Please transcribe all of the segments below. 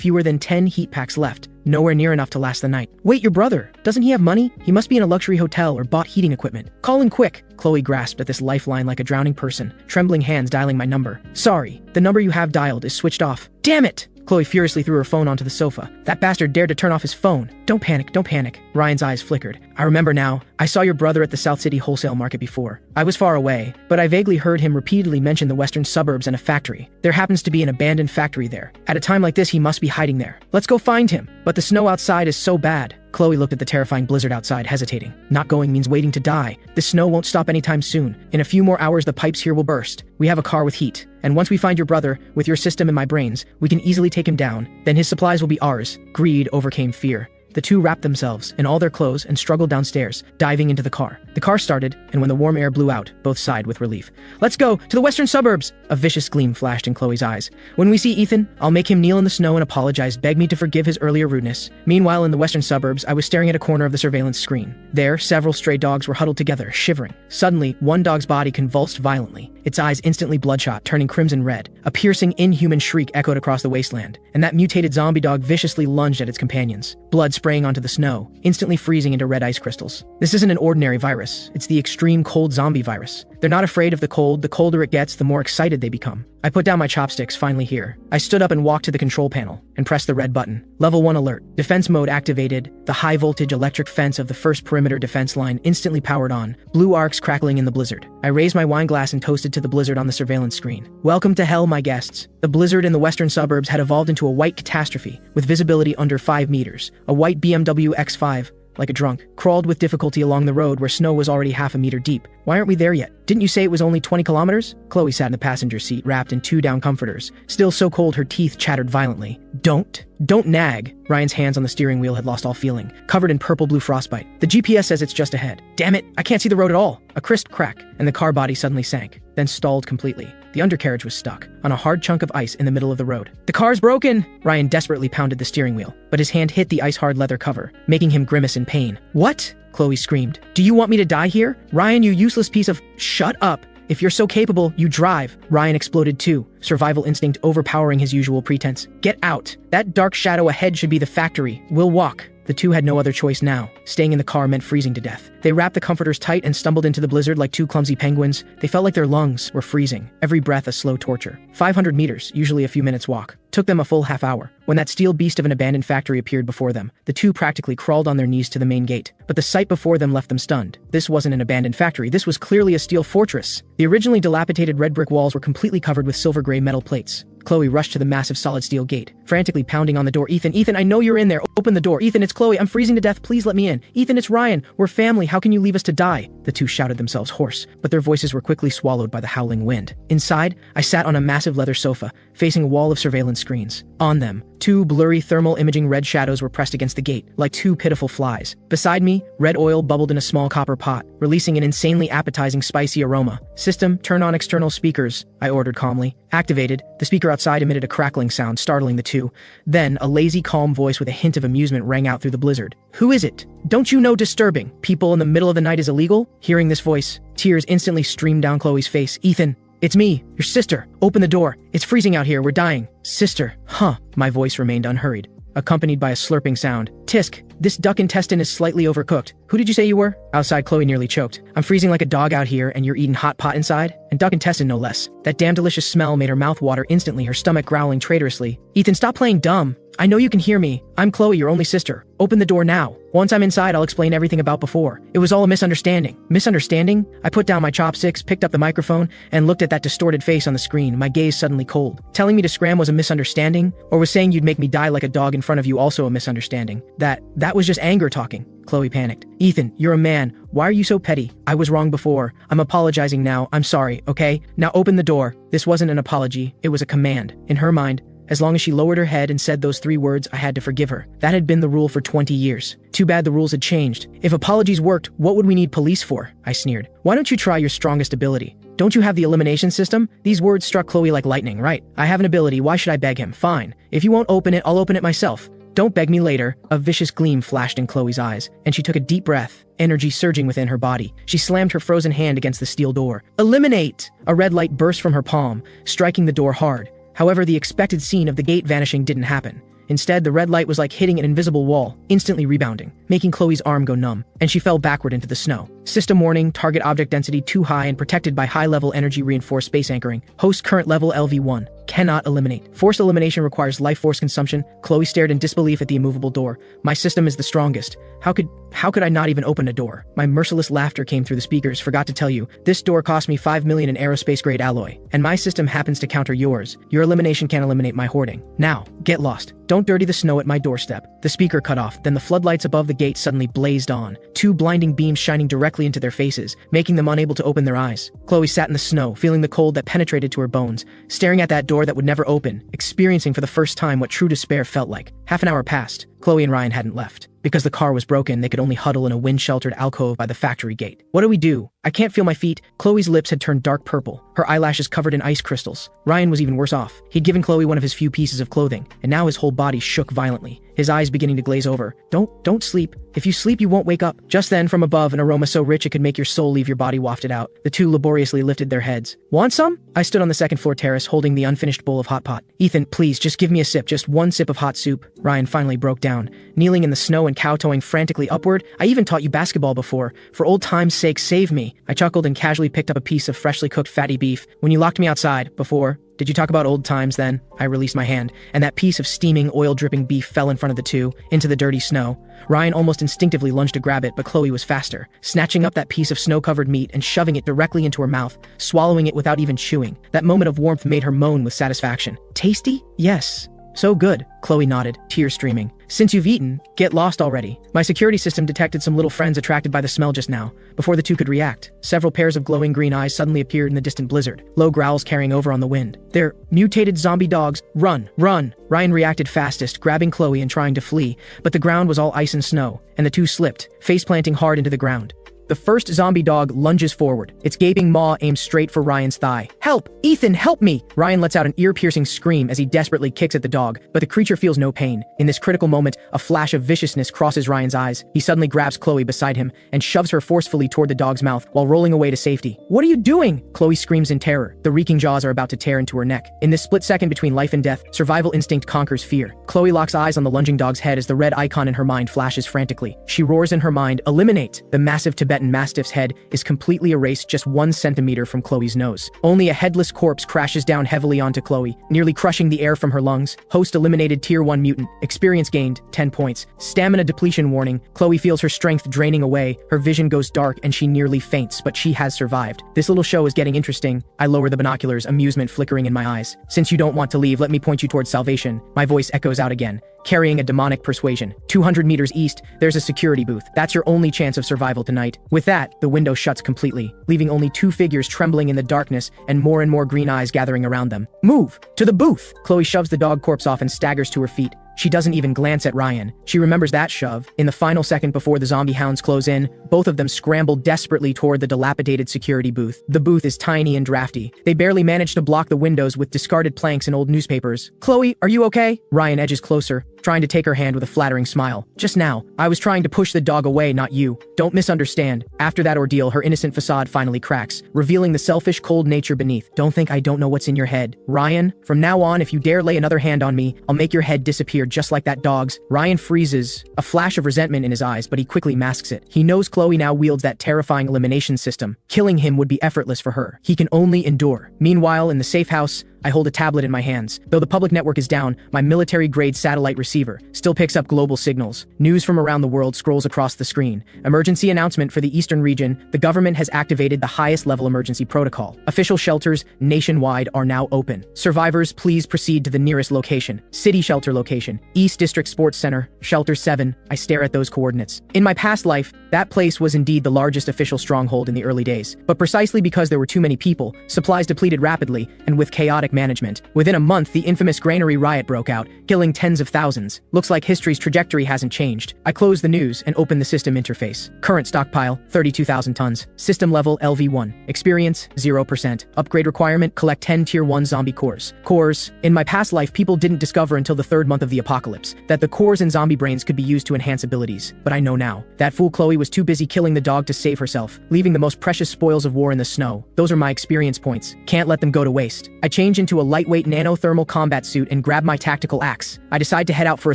fewer than 10 heat packs left, nowhere near enough to last the night. Wait, your brother? Doesn't he have money? He must be in a luxury hotel or bought heating equipment. Call in quick. Chloe grasped at this lifeline like a drowning person, trembling hands dialing my number. Sorry, the number you have dialed is switched off. Damn it! Chloe furiously threw her phone onto the sofa. That bastard dared to turn off his phone. Don't panic, don't panic. Ryan's eyes flickered. I remember now. I saw your brother at the South City wholesale market before. I was far away, but I vaguely heard him repeatedly mention the western suburbs and a factory. There happens to be an abandoned factory there. At a time like this, he must be hiding there. Let's go find him. But the snow outside is so bad. Chloe looked at the terrifying blizzard outside, hesitating. Not going means waiting to die. The snow won't stop anytime soon. In a few more hours, the pipes here will burst. We have a car with heat. And once we find your brother, with your system and my brains, we can easily take him down. Then his supplies will be ours. Greed overcame fear. The two wrapped themselves in all their clothes and struggled downstairs, diving into the car. The car started, and when the warm air blew out, both sighed with relief. Let's go to the western suburbs! A vicious gleam flashed in Chloe's eyes. When we see Ethan, I'll make him kneel in the snow and apologize, beg me to forgive his earlier rudeness. Meanwhile, in the western suburbs, I was staring at a corner of the surveillance screen. There, several stray dogs were huddled together, shivering. Suddenly, one dog's body convulsed violently, its eyes instantly bloodshot, turning crimson red. A piercing, inhuman shriek echoed across the wasteland, and that mutated zombie dog viciously lunged at its companions, blood spraying onto the snow, instantly freezing into red ice crystals. This isn't an ordinary virus. It's the extreme cold zombie virus. They're not afraid of the cold. The colder it gets, the more excited they become. I put down my chopsticks, finally here. I stood up and walked to the control panel and pressed the red button. Level 1 alert. Defense mode activated. The high-voltage electric fence of the first perimeter defense line instantly powered on, blue arcs crackling in the blizzard. I raised my wine glass and toasted to the blizzard on the surveillance screen. Welcome to hell, my guests. The blizzard in the western suburbs had evolved into a white catastrophe, with visibility under 5 meters. A white BMW X5, like a drunk, crawled with difficulty along the road where snow was already half a meter deep. Why aren't we there yet? Didn't you say it was only 20 kilometers? Chloe sat in the passenger seat, wrapped in 2 down comforters. Still so cold, her teeth chattered violently. Don't nag. Ryan's hands on the steering wheel had lost all feeling, covered in purple-blue frostbite. The GPS says it's just ahead. Damn it, I can't see the road at all. A crisp crack, and the car body suddenly sank, then stalled completely. The undercarriage was stuck on a hard chunk of ice in the middle of the road. The car's broken! Ryan desperately pounded the steering wheel, but his hand hit the ice-hard leather cover, making him grimace in pain. What? Chloe screamed. Do you want me to die here? Ryan, you useless piece of— Shut up! If you're so capable, you drive. Ryan exploded too, survival instinct overpowering his usual pretense. Get out. That dark shadow ahead should be the factory. We'll walk. The two had no other choice now. Staying in the car meant freezing to death. They wrapped the comforters tight and stumbled into the blizzard like 2 clumsy penguins. They felt like their lungs were freezing, every breath a slow torture. 500 meters, usually a few minutes walk, took them a full half hour. When that steel beast of an abandoned factory appeared before them, the two practically crawled on their knees to the main gate. But the sight before them left them stunned. This wasn't an abandoned factory, this was clearly a steel fortress. The originally dilapidated red brick walls were completely covered with silver-gray metal plates. Chloe rushed to the massive solid steel gate, frantically pounding on the door. Ethan, I know you're in there. Open the door. Ethan, it's Chloe. I'm freezing to death. Please let me in. Ethan, it's Ryan. We're family. How can you leave us to die? The two shouted themselves hoarse, but their voices were quickly swallowed by the howling wind. Inside, I sat on a massive leather sofa, facing a wall of surveillance screens. On them, 2 blurry thermal imaging red shadows were pressed against the gate, like 2 pitiful flies. Beside me, red oil bubbled in a small copper pot, releasing an insanely appetizing spicy aroma. System, turn on external speakers, I ordered calmly. Activated, the speaker outside emitted a crackling sound, startling the two. Then, a lazy, calm voice with a hint of amusement rang out through the blizzard. Who is it? Don't you know disturbing people in the middle of the night is illegal? Hearing this voice, tears instantly streamed down Chloe's face. Ethan, it's me, your sister. Open the door. It's freezing out here. We're dying. Sister. Huh. My voice remained unhurried, accompanied by a slurping sound. Tisk, this duck intestine is slightly overcooked. Who did you say you were? Outside, Chloe nearly choked. I'm freezing like a dog out here, and you're eating hot pot inside? And duck intestine no less. That damn delicious smell made her mouth water instantly, her stomach growling traitorously. Ethan, stop playing dumb. I know you can hear me. I'm Chloe, your only sister. Open the door now. Once I'm inside, I'll explain everything about before. It was all a misunderstanding. Misunderstanding? I put down my chopsticks, picked up the microphone, and looked at that distorted face on the screen, my gaze suddenly cold. Telling me to scram was a misunderstanding? Or was saying you'd make me die like a dog in front of you also a misunderstanding? That was just anger talking. Chloe panicked. Ethan, you're a man. Why are you so petty? I was wrong before. I'm apologizing now. I'm sorry, okay? Now open the door. This wasn't an apology. It was a command. In her mind, as long as she lowered her head and said those 3 words, I had to forgive her. That had been the rule for 20 years. Too bad the rules had changed. If apologies worked, what would we need police for? I sneered. Why don't you try your strongest ability? Don't you have the elimination system? These words struck Chloe like lightning, right? I have an ability. Why should I beg him? Fine. If you won't open it, I'll open it myself. Don't beg me later. A vicious gleam flashed in Chloe's eyes, and she took a deep breath, energy surging within her body. She slammed her frozen hand against the steel door. Eliminate! A red light burst from her palm, striking the door hard. However, the expected scene of the gate vanishing didn't happen. Instead, the red light was like hitting an invisible wall, instantly rebounding, making Chloe's arm go numb, and she fell backward into the snow. System warning, target object density too high and protected by high-level energy reinforced space anchoring. Host current level LV1. Cannot eliminate. Forced elimination requires life force consumption. Chloe stared in disbelief at the immovable door. My system is the strongest. How could I not even open a door? My merciless laughter came through the speakers. Forgot to tell you, this door cost me $5 million in aerospace-grade alloy, and my system happens to counter yours. Your elimination can't eliminate my hoarding. Now, get lost. Don't dirty the snow at my doorstep. The speaker cut off, then the floodlights above the gate suddenly blazed on, two blinding beams shining directly into their faces, making them unable to open their eyes. Chloe sat in the snow, feeling the cold that penetrated to her bones, staring at that door that would never open, experiencing for the first time what true despair felt like. Half an hour passed. Chloe and Ryan hadn't left. Because the car was broken, they could only huddle in a wind-sheltered alcove by the factory gate. What do we do? I can't feel my feet. Chloe's lips had turned dark purple, her eyelashes covered in ice crystals. Ryan was even worse off. He'd given Chloe one of his few pieces of clothing, and now his whole body shook violently, his eyes beginning to glaze over. Don't sleep. If you sleep, you won't wake up. Just then, from above, an aroma so rich it could make your soul leave your body wafted out. The two laboriously lifted their heads. Want some? I stood on the second-floor terrace, holding the unfinished bowl of hot pot. Ethan, please, just give me a sip, just one sip of hot soup. Ryan finally broke down, kneeling in the snow and kowtowing frantically upward. I even taught you basketball before. For old time's sake, save me. I chuckled and casually picked up a piece of freshly cooked fatty beef. When you locked me outside, before, did you talk about old times then? I released my hand, and that piece of steaming, oil-dripping beef fell in front of the two, into the dirty snow. Ryan almost instinctively lunged to grab it, but Chloe was faster, snatching up that piece of snow-covered meat and shoving it directly into her mouth, swallowing it without even chewing. That moment of warmth made her moan with satisfaction. Tasty? Yes. So good, Chloe nodded, tears streaming. Since you've eaten, get lost already. My security system detected some little friends attracted by the smell just now. Before the two could react, several pairs of glowing green eyes suddenly appeared in the distant blizzard, low growls carrying over on the wind. They're mutated zombie dogs. Run, run! Ryan reacted fastest, grabbing Chloe and trying to flee, but the ground was all ice and snow, and the two slipped, face-planting hard into the ground. The first zombie dog lunges forward, its gaping maw aimed straight for Ryan's thigh. Help! Ethan, help me! Ryan lets out an ear-piercing scream as he desperately kicks at the dog, but the creature feels no pain. In this critical moment, a flash of viciousness crosses Ryan's eyes. He suddenly grabs Chloe beside him and shoves her forcefully toward the dog's mouth while rolling away to safety. What are you doing? Chloe screams in terror. The reeking jaws are about to tear into her neck. In this split second between life and death, survival instinct conquers fear. Chloe locks eyes on the lunging dog's head as the red icon in her mind flashes frantically. She roars in her mind, eliminate! The massive Tibetan Mastiff's head is completely erased just 1 centimeter from Chloe's nose. Only a headless corpse crashes down heavily onto Chloe, nearly crushing the air from her lungs. Host eliminated Tier 1 mutant. Experience gained, 10 points. Stamina depletion warning. Chloe feels her strength draining away, her vision goes dark and she nearly faints, but she has survived. This little show is getting interesting. I lower the binoculars, amusement flickering in my eyes. Since you don't want to leave, let me point you towards salvation. My voice echoes out again, carrying a demonic persuasion. 200 meters east, there's a security booth. That's your only chance of survival tonight. With that, the window shuts completely, leaving only two figures trembling in the darkness and more green eyes gathering around them. Move! To the booth! Chloe shoves the dog corpse off and staggers to her feet. She doesn't even glance at Ryan. She remembers that shove. In the final second before the zombie hounds close in, both of them scramble desperately toward the dilapidated security booth. The booth is tiny and drafty. They barely manage to block the windows with discarded planks and old newspapers. Chloe, are you okay? Ryan edges closer, trying to take her hand with a flattering smile. Just now, I was trying to push the dog away, not you. Don't misunderstand. After that ordeal, her innocent facade finally cracks, revealing the selfish, cold nature beneath. Don't think I don't know what's in your head. Ryan, from now on, if you dare lay another hand on me, I'll make your head disappear just like that dog's. Ryan freezes, a flash of resentment in his eyes, but he quickly masks it. He knows Chloe now wields that terrifying elimination system. Killing him would be effortless for her. He can only endure. Meanwhile, in the safe house, I hold a tablet in my hands. Though the public network is down, my military-grade satellite receiver still picks up global signals. News from around the world scrolls across the screen. Emergency announcement for the eastern region. The government has activated the highest-level emergency protocol. Official shelters nationwide are now open. Survivors, please proceed to the nearest location. City shelter location. East District Sports Center, Shelter 7. I stare at those coordinates. In my past life, that place was indeed the largest official stronghold in the early days. But precisely because there were too many people, supplies depleted rapidly, and with chaotic management. Within a month, the infamous granary riot broke out, killing tens of thousands. Looks like history's trajectory hasn't changed. I close the news and open the system interface. Current stockpile, 32,000 tons. System level LV1. Experience, 0%. Upgrade requirement, collect 10 Tier 1 zombie cores. Cores. In my past life, people didn't discover until the 3rd month of the apocalypse that the cores in zombie brains could be used to enhance abilities. But I know now. That fool Chloe was too busy killing the dog to save herself, leaving the most precious spoils of war in the snow. Those are my experience points. Can't let them go to waste. I change into into a lightweight nanothermal combat suit and grab my tactical axe. I decide to head out for a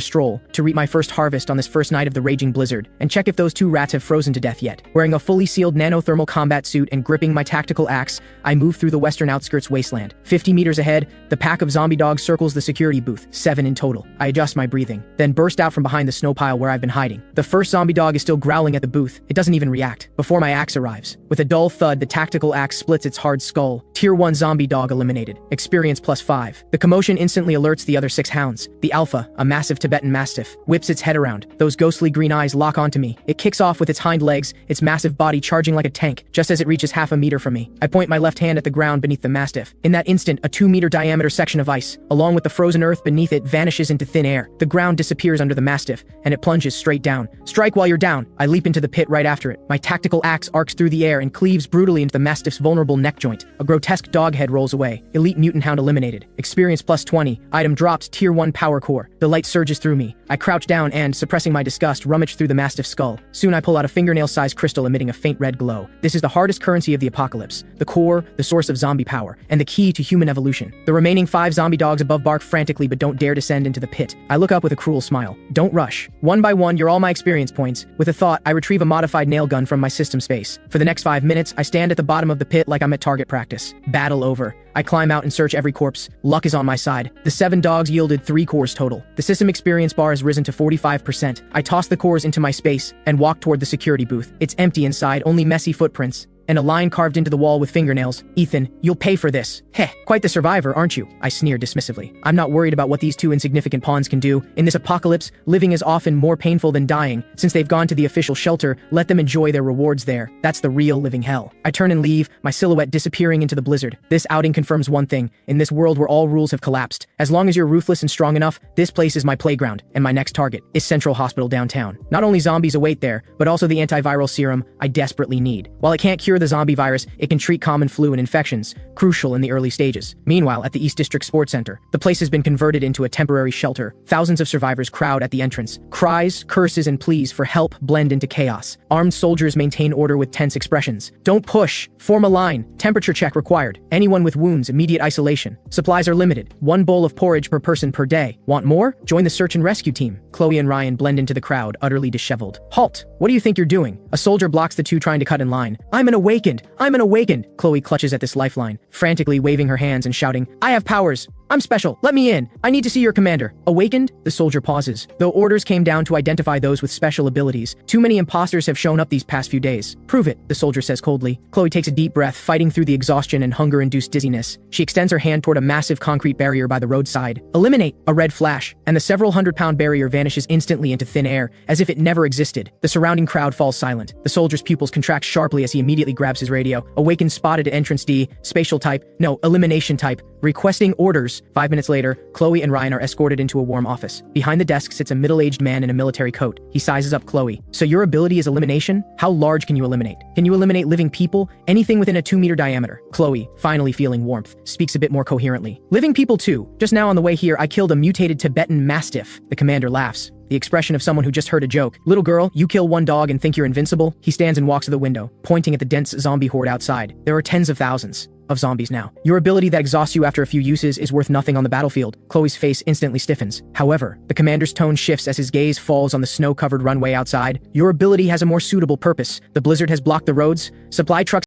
stroll, to reap my first harvest on this first night of the raging blizzard, and check if those 2 rats have frozen to death yet. Wearing a fully sealed nanothermal combat suit and gripping my tactical axe, I move through the western outskirts wasteland. 50 meters ahead, the pack of zombie dogs circles the security booth, 7 in total. I adjust my breathing, then burst out from behind the snow pile where I've been hiding. The first zombie dog is still growling at the booth. It doesn't even react, before my axe arrives. With a dull thud, the tactical axe splits its hard skull. Tier 1 zombie dog eliminated. Experience +5. The commotion instantly alerts the other 6 hounds. The alpha, a massive Tibetan Mastiff, whips its head around. Those ghostly green eyes lock onto me. It kicks off with its hind legs, its massive body charging like a tank, just as it reaches half a meter from me. I point my left hand at the ground beneath the Mastiff. In that instant, a 2-meter diameter section of ice, along with the frozen earth beneath it, vanishes into thin air. The ground disappears under the Mastiff, and it plunges straight down. Strike while you're down. I leap into the pit right after it. My tactical axe arcs through the air and cleaves brutally into the Mastiff's vulnerable neck joint. A grotesque dog head rolls away. Elite mutant hound eliminated. Experience +20. Item dropped. Tier 1 power core. The light surges through me. I crouch down and, suppressing my disgust, rummage through the Mastiff's skull. Soon I pull out a fingernail-sized crystal emitting a faint red glow. This is the hardest currency of the apocalypse. The core, the source of zombie power, and the key to human evolution. The remaining 5 zombie dogs above bark frantically but don't dare descend into the pit. I look up with a cruel smile. Don't rush. One by one, you're all my experience points. With a thought, I retrieve a modified nail gun from my system space. For the next 5 minutes, I stand at the bottom of the pit like I'm at target practice. Battle over. I climb out and search every corpse. Luck is on my side. The 7 dogs yielded 3 cores total. The system experience bar has risen to 45%. I toss the cores into my space and walk toward the security booth. It's empty inside, only messy footprints, and a line carved into the wall with fingernails. Ethan, you'll pay for this. Heh, quite the survivor, aren't you? I sneer dismissively. I'm not worried about what these 2 insignificant pawns can do. In this apocalypse, living is often more painful than dying. Since they've gone to the official shelter, let them enjoy their rewards there. That's the real living hell. I turn and leave, my silhouette disappearing into the blizzard. This outing confirms one thing. In this world where all rules have collapsed, as long as you're ruthless and strong enough, this place is my playground, and my next target is Central Hospital downtown. Not only zombies await there, but also the antiviral serum I desperately need. While it can't cure the zombie virus, it can treat common flu and infections, crucial in the early stages. Meanwhile, at the East District Sports Center, the place has been converted into a temporary shelter. Thousands of survivors crowd at the entrance. Cries, curses, and pleas for help blend into chaos. Armed soldiers maintain order with tense expressions. Don't push. Form a line. Temperature check required. Anyone with wounds, immediate isolation. Supplies are limited. 1 bowl of porridge per person per day. Want more? Join the search and rescue team. Chloe and Ryan blend into the crowd, utterly disheveled. Halt! What do you think you're doing? A soldier blocks the 2 trying to cut in line. I'm an awakened! I'm an awakened! Chloe clutches at this lifeline, frantically waving her hands and shouting, I have powers! I'm special. Let me in. I need to see your commander. Awakened? The soldier pauses. Though orders came down to identify those with special abilities, too many imposters have shown up these past few days. Prove it, the soldier says coldly. Chloe takes a deep breath, fighting through the exhaustion and hunger-induced dizziness. She extends her hand toward a massive concrete barrier by the roadside. Eliminate! A red flash, and the several hundred-pound barrier vanishes instantly into thin air, as if it never existed. The surrounding crowd falls silent. The soldier's pupils contract sharply as he immediately grabs his radio. Awakened spotted at entrance D, spatial type, no, elimination type, requesting orders. 5 minutes later, Chloe and Ryan are escorted into a warm office. Behind the desk sits a middle-aged man in a military coat. He sizes up Chloe. So your ability is elimination? How large can you eliminate? Can you eliminate living people? Anything within a 2-meter diameter. Chloe, finally feeling warmth, speaks a bit more coherently. Living people too. Just now on the way here, I killed a mutated Tibetan Mastiff. The commander laughs. The expression of someone who just heard a joke. Little girl, you kill 1 dog and think you're invincible? He stands and walks to the window, pointing at the dense zombie horde outside. There are tens of thousands of zombies now. Your ability that exhausts you after a few uses is worth nothing on the battlefield. Chloe's face instantly stiffens. However, the commander's tone shifts as his gaze falls on the snow-covered runway outside. Your ability has a more suitable purpose. The blizzard has blocked the roads. Supply trucks